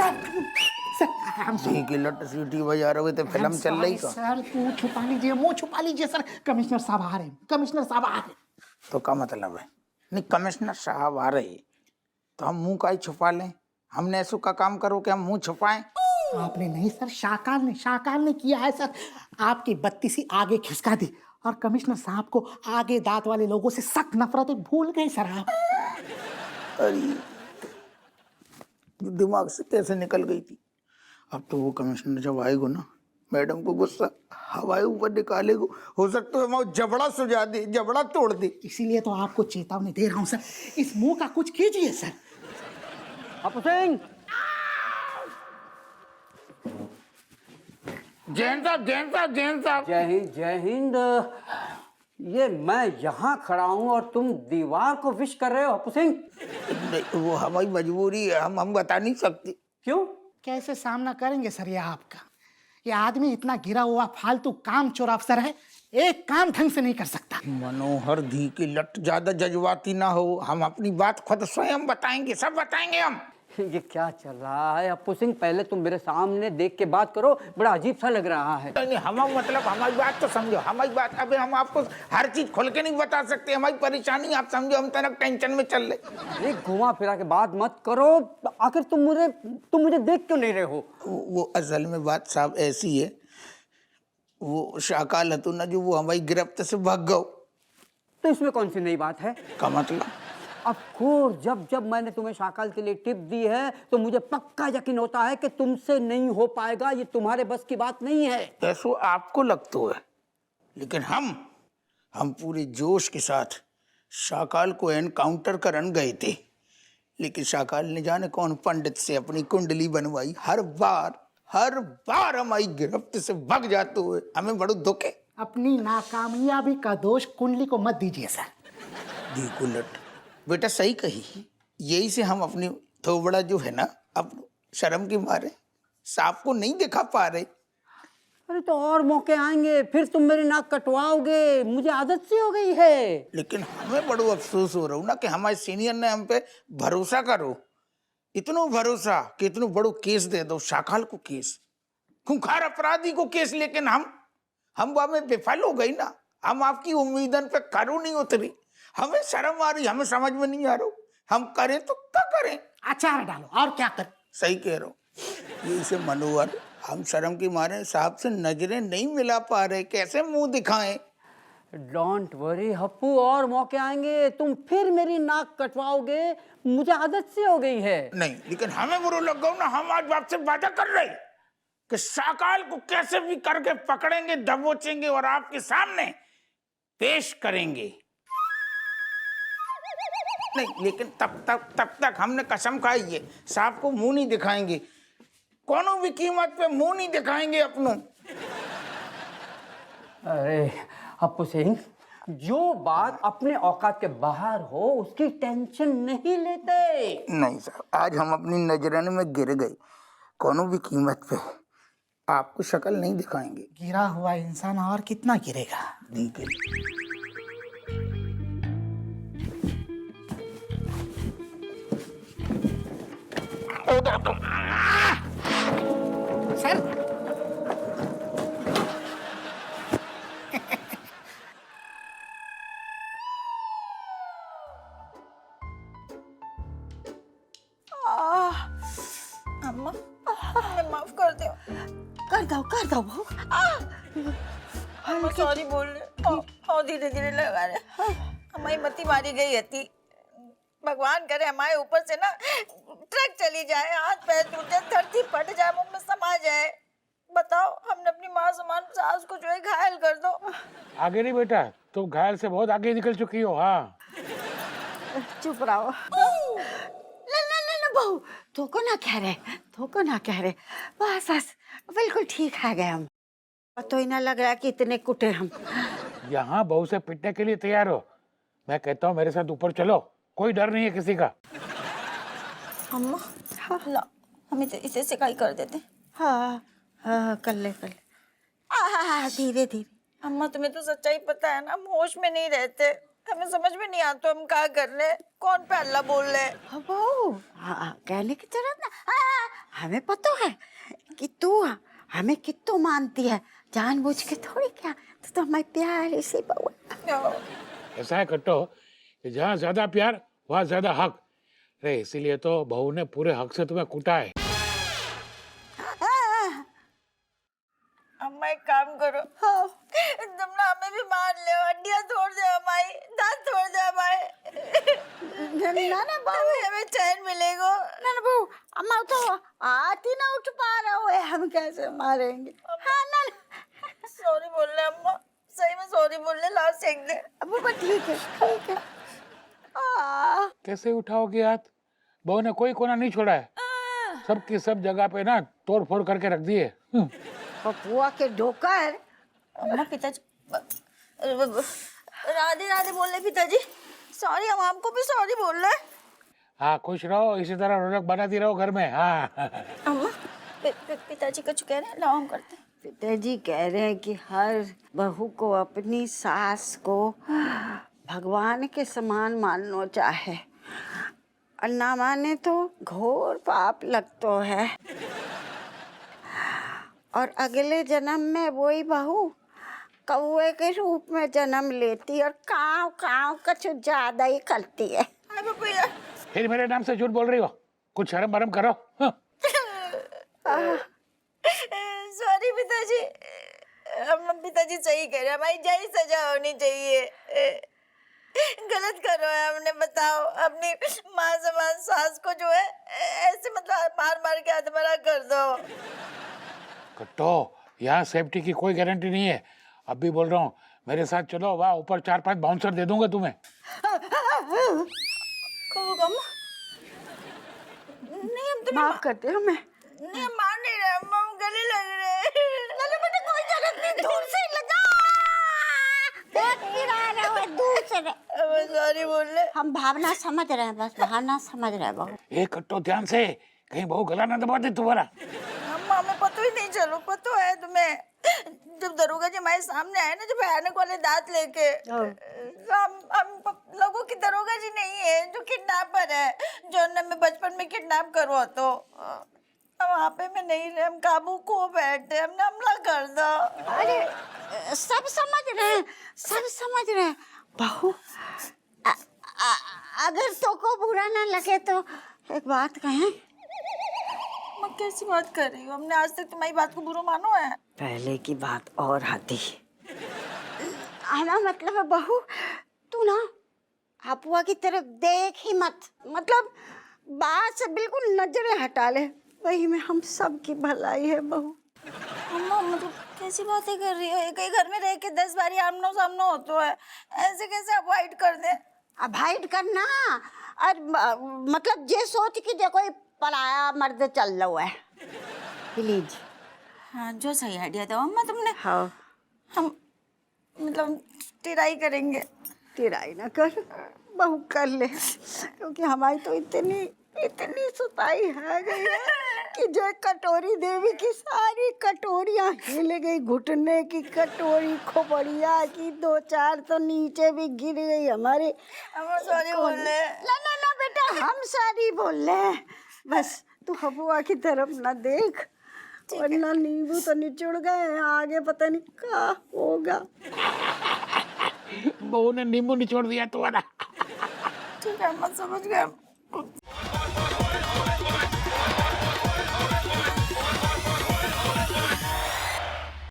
Sir की लट सीटी बजा रहे थे, फिल्म चल रही का। सर मुंह छुपा लीजिए सर, कमिश्नर साहब आ रहे हैं, कमिश्नर साहब आ रहे हैं। तो क्या मतलब है? नहीं, कमिश्नर साहब आ रहे तो हम मुंह का ही छुपा लें? हमने ऐसा का काम करो कि हम मुंह छुपाएं? आपने नहीं सर, शाकाल ने किया है सर। आपकी बत्ती सी आगे खिसका दी और कमिश्नर साहब को आगे दांत वाले लोगों से सख्त नफरत है, भूल गए सर आप। अरे दिमाग से कैसे निकल गई थी। अब तो वो कमिश्नर जब आएगा ना, मैडम को गुस्सा हवाई ऊपर निकालेगा, हो सकता है मैं जबड़ा सुझा दे, जबड़ा तोड़ दे। इसीलिए तो आपको चेतावनी दे रहा हूं सर, इस मुंह का कुछ कीजिए सर। अपू सिंह, जैन साहब, जैन साहब, जैन साहब। जय हिंद, जय हिंद। ये मैं यहाँ खड़ा हूँ और तुम दीवार को विश कर रहे हो अपू सिंह? नहीं, वो हमारी मजबूरी है, हम बता नहीं सकते। क्यों? कैसे सामना करेंगे सर ये आपका? ये आदमी इतना गिरा हुआ फालतू काम चोर अफसर है, एक काम ढंग से नहीं कर सकता। मनोहर धी की लट ज्यादा जज्बाती ना हो, हम अपनी बात खुद स्वयं बताएंगे, सब बताएंगे हम। ये क्या चल रहा है अपू सिंह? पहले तुम मेरे सामने देख के बात करो, बड़ा अजीब सा लग रहा है। नहीं, हम मतलब हमारी बात तो समझो, हमारी बात। अबे हम आपको हर चीज खुल के नहीं बता सकते, हमारी परेशानी आप समझो, हम तनक टेंशन में चल रहे। ये घुमा फिरा के बात मत करो। आखिर तुम मुझे देख क्यों नहीं रहे हो? वो असल में बात साहब ऐसी है, वो शाकाल हतु ना जो, वो हमारी गिरफ्त से भाग गओ। तो इसमें कौन सी नई बात है? का मतलब? अब कोर जब मैंने तुम्हें शाकाल के लिए टिप दी है तो मुझे पक्का यकीन होता है कि तुमसे नहीं हो पाएगा, ये तुम्हारे बस की बात नहीं है। ऐसो आपको लगता है, लेकिन हम पूरे जोश के साथ शाकाल को एनकाउंटर करन गए थे, लेकिन शाकाल ने जाने कौन पंडित से अपनी कुंडली बनवाई। हर बार हमारी गिरफ्त से भाग जाते हुए हमें बड़ो दुख है। अपनी नाकामयाबी का दोष कुंडली को मत दीजिए सर। दी उलट बेटा सही कही, यही से हम अपनी थोबड़ा जो है ना, अब शर्म के मारे सांप को नहीं दिखा पा रहे। अरे तो और मौके आएंगे, फिर तुम मेरी नाक कटवाओगे, मुझे आदत सी हो गई है। लेकिन हमें बड़ो अफसोस हो रहा हूँ ना कि हमारे सीनियर ने हम पे भरोसा करो, इतना भरोसा कि इतना बड़ो केस दे दो, शाकाल को केस, खूंखार अपराधी को केस। लेकिन हम में विफल हो गई ना, हम आपकी उम्मीदन पे करो नहीं उतरी। हमें शर्म आ रही, हमें समझ में नहीं आ रहा हम करें तो क्या करें। अचार डालो और क्या करें। सही कह रहा हूँ। ये से मनोहर, हम शर्म के मारे साहब से नजरें नहीं मिला पा रहे, कैसे मुंह दिखाएं। डोंट वरी हप्पू, और मौके आएंगे, तुम फिर मेरी नाक कटवाओगे, मुझे आदत सी हो गई है। नहीं, लेकिन हमें बुरा लग गया ना, हम आज आपसे वादा कर रहे कि शाकाल को कैसे भी करके पकड़ेंगे, दबोचेंगे और आपके सामने पेश करेंगे। नहीं, लेकिन तब तक हमने कसम खाई है, साहब को मुंह नहीं दिखाएंगे, कोनो भी कीमत पे मुंह नहीं दिखाएंगे अपनों। अरे हप्पू सिंह, जो बात अपने औकात के बाहर हो उसकी टेंशन नहीं लेते। नहीं साहब, आज हम अपनी नजरन में गिर गए, कोनो भी कीमत पे आपको शक्ल नहीं दिखाएंगे। गिरा हुआ इंसान और कितना गिरेगा। सर अम्मा, हमें माफ कर दो। कर दो बहू। अम्मा सॉरी बोल रहे और धीरे धीरे लगा रहे। हमारी मती मारी गई थी, भगवान करे हमारे ऊपर से ना ट्रक चली जाए, हाथ पैर टूट जाए, धरती फट जाए, मुंह में समा जाए। बताओ, हमने अपनी माँ समान सास को जो है घायल कर दो। आगे नहीं बेटा, तुम घायल से बहुत आगे निकल चुकी हो। हाँ चुप रहो। बहू, थोको ना कह रहे, बस बिल्कुल ठीक है गए हम। तो ही ना लग रहा कि इतने कुटे हम। यहाँ बहू से पिटने के लिए तैयार हो? मैं कहता हूँ मेरे साथ ऊपर चलो, कोई डर नहीं है किसी का। अम्मा, ला हमें तो इसे सिकाई कर देते। हाँ कर ले। धीरे धीरे। अम्मा तुम्हें तो सच्चाई पता है ना, हम होश में नहीं रहते, हमें समझ में नहीं आता हम क्या कर रहे, कौन पे अल्लाह बोल रहे। बहू कहने की जरूरत ना। हमें पता है कि तू हमें कितो मानती है, जानबूझ के थोड़ी क्या, तू तो हमारी प्यारी सी बहू। ऐसा है कट्टो कि जहाँ ज्यादा प्यार वहाँ ज्यादा हक। अरे इसीलिए तो बहू ने पूरे हक से तुम्हें कूटा है। अम्मा एक काम करो, तुम ना हमें भी मार ले, हड्डियां तोड़ दे हमारी, दांत तोड़ दे हमारे, ना ना बहू, हमें चैन मिलेगा। ना ना बहू, अम्मा तो आती ना उठ पा रहे हो, हम कैसे मारेंगे। हाँ ना सॉरी बोल रहे अम्मा, सही में सॉरी बोल रहे, लाओ सेक दे। अब ठीक है ठीक है। कैसे उठाओगे हाथ? बहू ने कोई कोना नहीं छोड़ा है, सबकी सब जगह पे ना तोड़ फोड़ करके रख दिए। पपुआ के ढोकर। अम्मा पिताजी राधे राधे बोल रहे पिताजी, सॉरी, हम आपको भी सॉरी बोल रहे। हाँ खुश रहो, इसी तरह रौनक बनाती रहो घर में। हाँ अम्मा पिताजी कुछ कह रहे हैं, लाओ हम करते हैं। पिताजी कह रहे हैं कि हर बहू को अपनी सास को भगवान के समान मानना चाहे, और ना माने तो घोर पाप लगता है, और अगले जन्म में वही बहू कौए के रूप में जन्म लेती और काव काव कुछ ज्यादा ही करती है। हाय पपैया, फिर मेरे नाम से झूठ बोल रही हो, कुछ शर्म बरम करो। हाँ। सॉरी पिताजी, हम पिताजी सही कह रहे हैं, हमारी जय सजा होनी चाहिए। गलत करो है हमने, बताओ, अपनी माँ समान सास को जो है ऐसे मतलब मार मार के अधमरा कर दो। कट्टो यहाँ सेफ्टी की कोई गारंटी नहीं है, अब भी बोल रहा हूँ, मेरे साथ चलो, वहाँ ऊपर 4-5 बाउंसर दे दूंगा तुम्हें। कहो गम, नहीं हम तुम्हें माफ करते हो हमें। नहीं, हम मार नहीं रहे, हम गले लग रहे हैं। बेटा कोई जरूरत नहीं, दूर से लगा, देख नहीं रहा है, दूर से। सॉरी बोल रहे। हम भावना समझ रहे हैं, बस भावना समझ रहे हैं बहू। ए कट्टो ध्यान से, कहीं बहू गला ना दबा दे तुम्हारा। अम्मा हमें पता ही नहीं चलो, पता है तुम्हें, जब दरोगा जी हमारे सामने आए ना, जब भयानक वाले दांत लेके, हम लोगों की दरोगा जी नहीं है, जो किडनैपर है, जो हमें बचपन में किडनैप करवा, तो हम वहाँ पे में नहीं रहे, हम काबू खो बैठे, हमने हमला कर दो। अरे सब समझ रहे हैं, सब समझ रहे हैं बहू। अगर तो को बुरा ना लगे तो एक बात कहें। मैं कैसी बात कर रही हूँ, हमने आज तक तुम्हारी बात को बुरा मानो है? पहले की बात और आती। हमारा मतलब है बहू, तू ना अपुआ की तरफ देख ही मत, मतलब बात से बिल्कुल नजरें हटा ले, वही में हम सब की भलाई है बहू। अम्मा मतलब कैसी बातें कर रही हो, एक ही घर में रह के 10 बारी आमनो सामनो होता है, ऐसे कैसे अवॉइड कर दे? अवॉइड करना और मतलब ये सोच कि जो कोई पराया मर्द चल रहा है, प्लीज। हाँ, जो सही आइडिया था अम्मा तुमने। हाँ, हम मतलब टिराई करेंगे। तिराई ना कर बहू, कर ले, क्योंकि हमारी तो इतनी इतनी सुताई है गई है कि जो कटोरी देवी की सारी कटोरियां हिल गई, घुटने की कटोरी, खोपड़िया की 2-4 तो नीचे भी गिर गई हमारे। अम्मा सॉरी बोल रहे। ना ना ना बेटा, हम सारी बोल रहे हैं, बस तू हबुआ की तरफ ना देख, वरना नींबू तो निचुड़ गए हैं, आगे पता नहीं क्या होगा। बहू ने नींबू निचोड़ दिया तुम्हारा। ठीक है अम्मा, समझ गए हम।